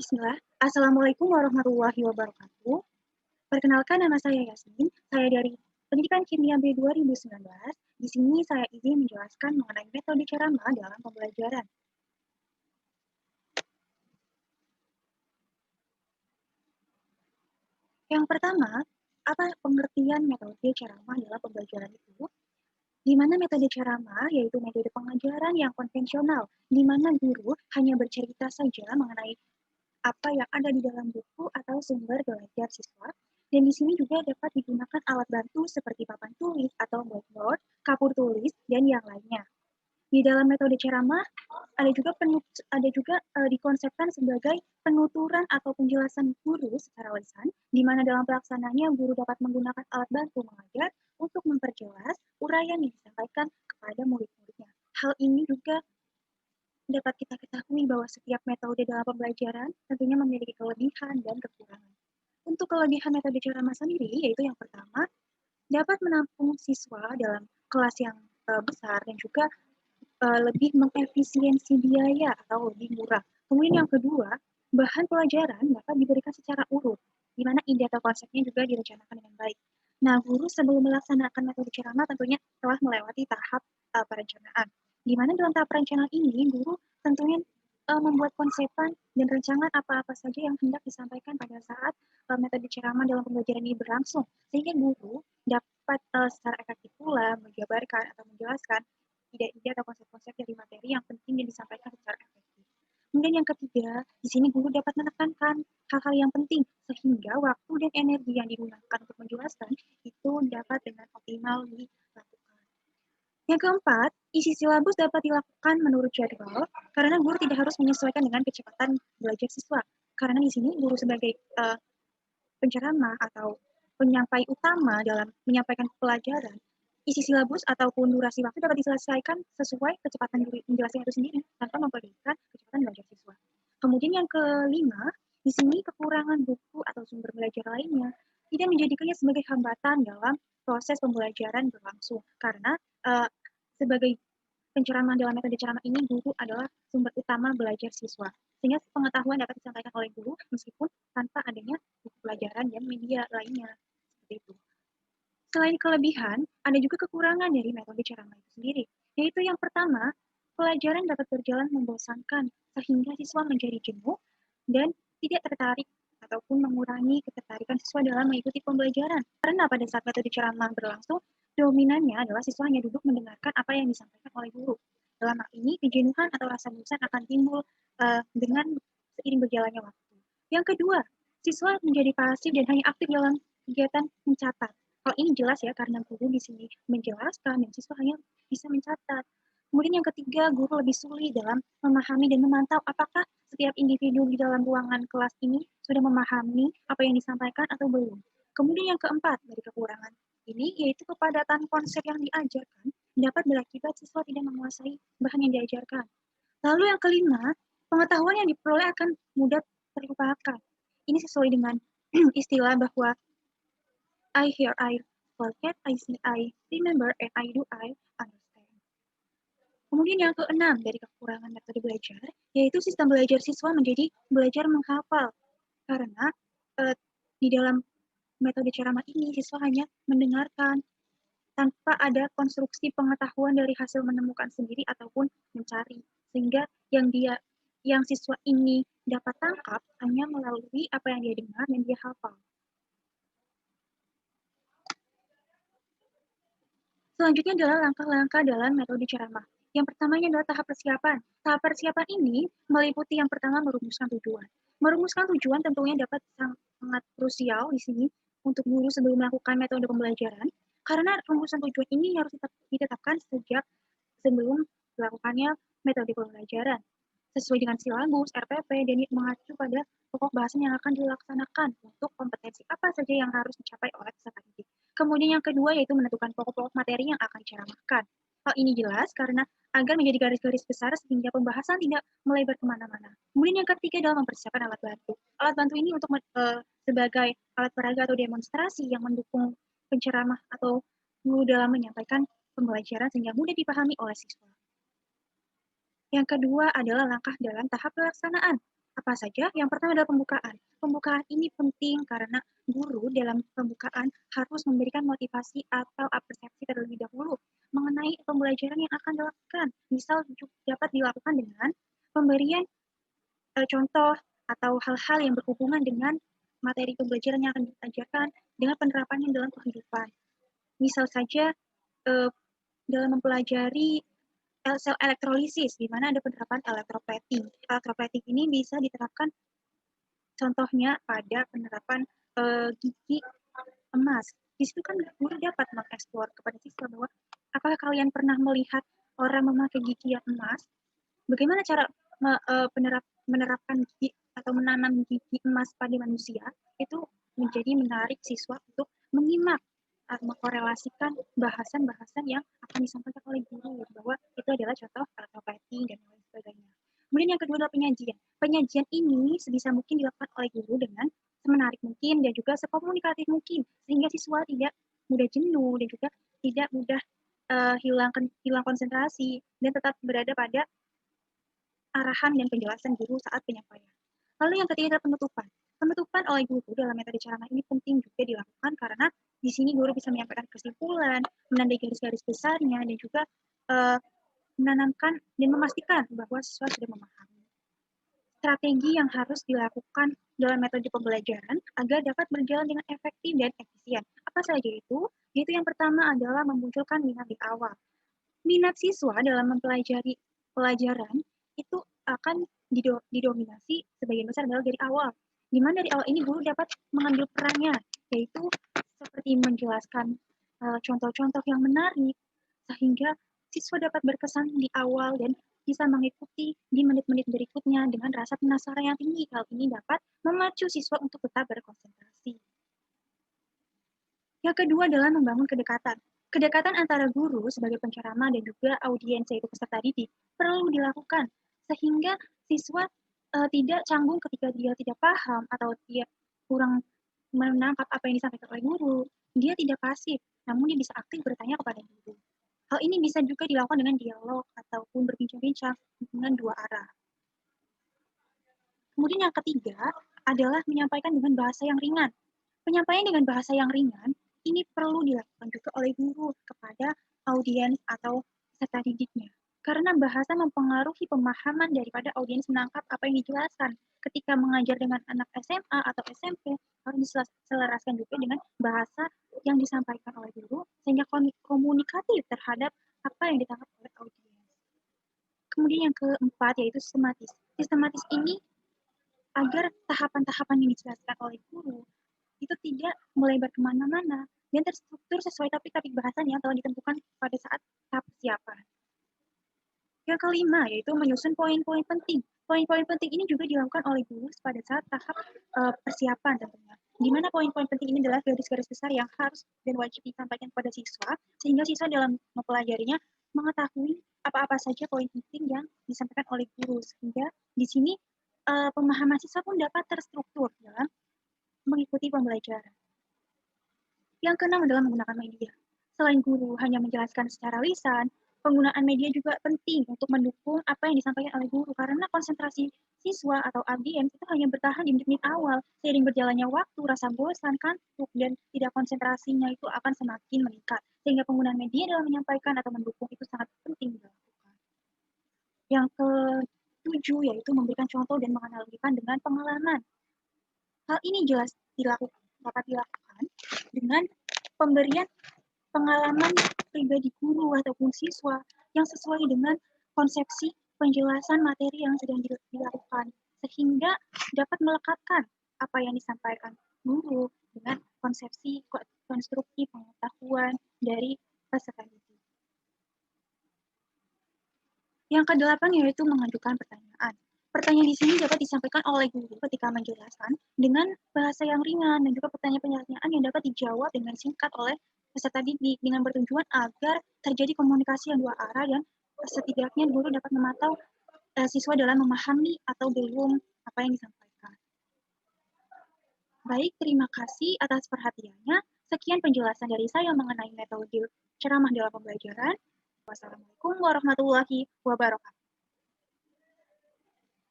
Bismillah. Assalamualaikum warahmatullahi wabarakatuh. Perkenalkan nama saya Yasmin. Saya dari Pendidikan Kimia B 2019. Di sini saya izin menjelaskan mengenai metode ceramah dalam pembelajaran. Yang pertama, apa pengertian metode ceramah dalam pembelajaran itu? Di mana metode ceramah yaitu metode pengajaran yang konvensional, di mana guru hanya bercerita saja mengenai apa yang ada di dalam buku atau sumber belajar siswa. Dan di sini juga dapat digunakan alat bantu seperti papan tulis atau blackboard, kapur tulis, dan yang lainnya. Di dalam metode ceramah ada juga dikonsepkan sebagai penuturan atau penjelasan guru secara lisan, di mana dalam pelaksananya guru dapat menggunakan alat bantu mengajar untuk memperjelas uraian yang disampaikan kepada murid-muridnya. Hal ini juga dapat kita ketahui bahwa setiap metode dalam pembelajaran tentunya memiliki kelebihan dan kekurangan. Untuk kelebihan metode ceramah sendiri, yaitu yang pertama, dapat menampung siswa dalam kelas yang besar dan juga lebih mengefisiensi biaya atau lebih murah. Kemudian yang kedua, bahan pelajaran dapat diberikan secara urut, di mana ide atau konsepnya juga direncanakan dengan baik. Nah, guru sebelum melaksanakan metode ceramah tentunya telah melewati tahap perencanaan. Di mana dalam tahap perencanaan ini, guru tentunya membuat konsepan dan rancangan apa-apa saja yang hendak disampaikan pada saat metode ceramah dalam pembelajaran ini berlangsung, sehingga guru dapat secara efektif pula menjabarkan atau menjelaskan ide-ide atau konsep-konsep dari materi yang penting yang disampaikan secara efektif. Kemudian yang ketiga, di sini guru dapat menekankan hal-hal yang penting sehingga waktu dan energi yang digunakan untuk menjelaskan itu dapat dengan optimal dilakukan. Yang keempat, isi silabus dapat dilakukan menurut jadwal karena guru tidak harus menyesuaikan dengan kecepatan belajar siswa. Karena di sini guru sebagai penceramah atau penyampai utama dalam menyampaikan pelajaran, isi silabus ataupun durasi waktu dapat diselesaikan sesuai kecepatan menjelaskan itu sendiri tanpa memperhatikan kecepatan belajar siswa. Kemudian yang kelima, di sini kekurangan buku atau sumber belajar lainnya tidak menjadikannya sebagai hambatan dalam proses pembelajaran berlangsung karena sebagai penceramah dalam metode ceramah ini guru adalah sumber utama belajar siswa sehingga pengetahuan dapat disampaikan oleh guru meskipun tanpa adanya buku pelajaran dan media lainnya seperti itu. Selain kelebihan, ada juga kekurangan dari metode ceramah itu sendiri, yaitu yang pertama, pelajaran dapat berjalan membosankan sehingga siswa menjadi jenuh dan tidak tertarik ataupun mengurangi ketertarikan siswa dalam mengikuti pembelajaran. Karena pada saat metode ceramah berlangsung, dominannya adalah siswa hanya duduk mendengarkan apa yang disampaikan oleh guru. Dalam hal ini, kejenuhan atau rasa bosan akan timbul dengan seiring berjalannya waktu. Yang kedua, siswa menjadi pasif dan hanya aktif dalam kegiatan mencatat. Hal ini jelas ya karena guru di sini menjelaskan dan siswa hanya bisa mencatat. Kemudian yang ketiga, guru lebih sulit dalam memahami dan memantau apakah setiap individu di dalam ruangan kelas ini sudah memahami apa yang disampaikan atau belum. Kemudian yang keempat dari kekurangan ini yaitu kepadatan konsep yang diajarkan dapat berakibat siswa tidak menguasai bahan yang diajarkan. Lalu yang kelima, pengetahuan yang diperoleh akan mudah terlupakan. Ini sesuai dengan istilah bahwa I hear, I forget, I see, I remember, and I do, I understand. Kemudian yang keenam dari kekurangan metode belajar, yaitu sistem belajar siswa menjadi belajar menghafal. Karena di dalam metode ceramah ini, siswa hanya mendengarkan tanpa ada konstruksi pengetahuan dari hasil menemukan sendiri ataupun mencari. Sehingga yang siswa ini dapat tangkap hanya melalui apa yang dia dengar dan dia hafal. Selanjutnya adalah langkah-langkah dalam metode ceramah. Yang pertamanya adalah tahap persiapan. Tahap persiapan ini meliputi yang pertama merumuskan tujuan. Merumuskan tujuan tentunya dapat sangat krusial di sini untuk guru sebelum melakukan metode pembelajaran, karena rumusan tujuan ini harus ditetapkan sejak sebelum dilakukannya metode pembelajaran. Sesuai dengan silabus, RPP, dan mengacu pada pokok bahasan yang akan dilaksanakan untuk kompetensi apa saja yang harus dicapai oleh peserta didik. Kemudian yang kedua yaitu menentukan pokok-pokok materi yang akan diceramahkan. Hal ini jelas karena agar menjadi garis-garis besar sehingga pembahasan tidak melebar kemana-mana. Kemudian yang ketiga adalah mempersiapkan alat bantu. Alat bantu ini untuk sebagai alat peraga atau demonstrasi yang mendukung penceramah atau guru dalam menyampaikan pembelajaran sehingga mudah dipahami oleh siswa. Yang kedua adalah langkah dalam tahap pelaksanaan. Apa saja? Yang pertama adalah pembukaan. Pembukaan ini penting karena guru dalam pembukaan harus memberikan motivasi atau persepsi terlebih dahulu mengenai pembelajaran yang akan dilakukan. Misal dapat dilakukan dengan pemberian contoh atau hal-hal yang berhubungan dengan materi pembelajaran yang akan diajarkan dengan penerapannya dalam kehidupan. Misal saja dalam mempelajari sel elektrolisis, di mana ada penerapan elektroplating. Elektroplating ini bisa diterapkan contohnya pada penerapan gigi emas. Di situ kan guru dapat mengeksplor kepada siswa bahwa apakah kalian pernah melihat orang memakai gigi yang emas? Bagaimana cara menerapkan gigi atau menanam gigi emas pada manusia? Itu menjadi menarik siswa untuk menyimak mengkorelasikan bahasan-bahasan yang akan disampaikan oleh guru bahwa itu adalah contoh elektroplating dan lain sebagainya. Kemudian yang kedua adalah penyajian. Penyajian ini sebisa mungkin dilakukan oleh guru dengan semenarik mungkin dan juga sekomunikatif mungkin sehingga siswa tidak mudah jenuh dan juga tidak mudah hilang konsentrasi dan tetap berada pada arahan dan penjelasan guru saat penyampaian. Lalu yang ketiga adalah penutupan. Penutupan oleh guru dalam metode ceramah ini penting juga dilakukan karena di sini guru bisa menyampaikan kesimpulan, menandai garis-garis besarnya, dan juga menanamkan dan memastikan bahwa siswa sudah memahami. Strategi yang harus dilakukan dalam metode pembelajaran agar dapat berjalan dengan efektif dan efisien. Apa saja itu? Yaitu yang pertama adalah memunculkan minat di awal. Minat siswa dalam mempelajari pelajaran itu akan didominasi sebagian besar adalah dari awal. Di mana dari awal ini guru dapat mengambil perannya, yaitu seperti menjelaskan contoh-contoh yang menarik, sehingga siswa dapat berkesan di awal dan bisa mengikuti di menit-menit berikutnya dengan rasa penasaran yang tinggi. Hal ini dapat memacu siswa untuk tetap berkonsentrasi. Yang kedua adalah membangun kedekatan. Kedekatan antara guru sebagai penceramah dan juga audiens yaitu peserta didik perlu dilakukan sehingga siswa tidak canggung ketika dia tidak paham atau dia kurang menangkap apa yang disampaikan oleh guru. Dia tidak pasif, namun dia bisa aktif bertanya kepada guru. Hal ini bisa juga dilakukan dengan dialog ataupun berbincang-bincang dengan dua arah. Kemudian yang ketiga adalah menyampaikan dengan bahasa yang ringan. Penyampaian dengan bahasa yang ringan ini perlu dilakukan juga oleh guru kepada audiens atau peserta didiknya. Karena bahasa mempengaruhi pemahaman daripada audiens menangkap apa yang dijelaskan. Ketika mengajar dengan anak SMA atau SMP, harus diselaraskan juga dengan bahasa yang disampaikan oleh guru, sehingga komunikatif terhadap apa yang ditangkap oleh audiens. Kemudian yang keempat yaitu sistematis. Sistematis ini agar tahapan-tahapan yang dijelaskan oleh guru itu tidak melebar kemana-mana dan terstruktur sesuai topik-topik bahasan yang telah ditentukan pada saat tahap persiapan. Yang kelima yaitu menyusun poin-poin penting. Poin-poin penting ini juga dilakukan oleh guru pada saat tahap persiapan tentunya. Di mana poin-poin penting ini adalah garis-garis besar yang harus dan wajib disampaikan kepada siswa, sehingga siswa dalam mempelajarinya mengetahui apa-apa saja poin penting yang disampaikan oleh guru, sehingga di sini pemahaman siswa pun dapat terstruktur dalam mengikuti pembelajaran. Yang keenam adalah menggunakan media. Selain guru hanya menjelaskan secara lisan, penggunaan media juga penting untuk mendukung apa yang disampaikan oleh guru karena konsentrasi siswa atau audiens itu hanya bertahan di menit awal. Seiring berjalannya waktu, rasa bosan, kantuk, dan tidak konsentrasinya itu akan semakin meningkat. Sehingga penggunaan media dalam menyampaikan atau mendukung itu sangat penting dilakukan. Yang ketujuh yaitu memberikan contoh dan menganalogikan dengan pengalaman. Hal ini jelas dapat dilakukan dengan pemberian pengalaman pribadi guru ataupun siswa yang sesuai dengan konsepsi penjelasan materi yang sedang dilakukan, sehingga dapat melekatkan apa yang disampaikan guru dengan konsepsi konstruksi pengetahuan dari peserta didik. Yang kedelapan yaitu mengajukan pertanyaan. Pertanyaan di sini dapat disampaikan oleh guru ketika menjelaskan dengan bahasa yang ringan dan juga pertanyaan-pertanyaan yang dapat dijawab dengan singkat oleh peserta didik dengan bertujuan agar terjadi komunikasi yang dua arah dan setidaknya guru dapat memantau siswa dalam memahami atau belum apa yang disampaikan. Baik, terima kasih atas perhatiannya. Sekian penjelasan dari saya mengenai metode ceramah dalam pembelajaran. Wassalamualaikum warahmatullahi wabarakatuh.